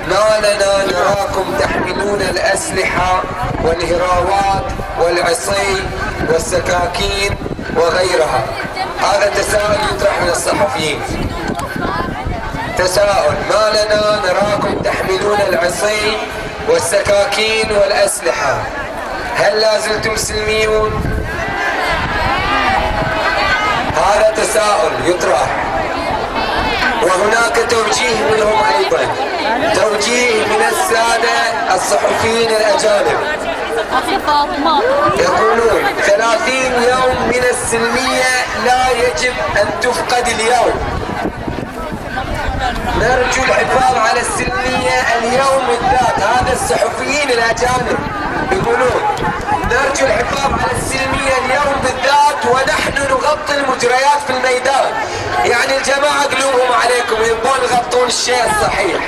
ما لنا نراكم تحملون الأسلحة والهراوات والعصي والسكاكين وغيرها. هذا تساؤل يطرح من الصحفيين. تساؤل: ما لنا نراكم تحملون العصي والسكاكين والأسلحة، هل لا زلتم سلميون؟ هذا تساؤل يطرح. وهناك توجيه منهم أيضا، توجيه من السادة الصحفيين الأجانب، يقولون 30 يوم من السلمية لا يجب أن تفقد اليوم. نرجو الحفاظ على السلمية اليوم بالذات. هذا الصحفيين الأجانب يقولون نرجو الحفاظ على السلمية اليوم بالذات، ونحن نغطي المجريات في الميدان. يعني الجماعة قلوبهم عليكم، يبون يغطون الشيء الصحيح،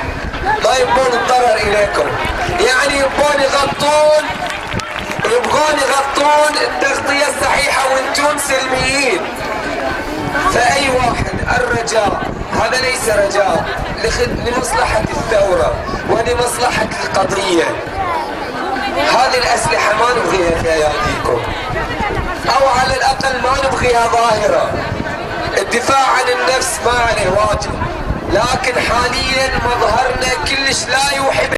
ما يبون الضرر إليكم. يعني يبون يغطون التغطية الصحيحة وانتم سلميين. فأي واحد، الرجاء هذا ليس رجاء، لمصلحة الثورة ولمصلحة القضية. هذه الأسلحة ما نبغيها في أياديكم، أو على الأقل ما نبغيها ظاهرة. الدفاع عن النفس ما عليه واجب، لكن حاليا مظهرنا كلش لا يوحي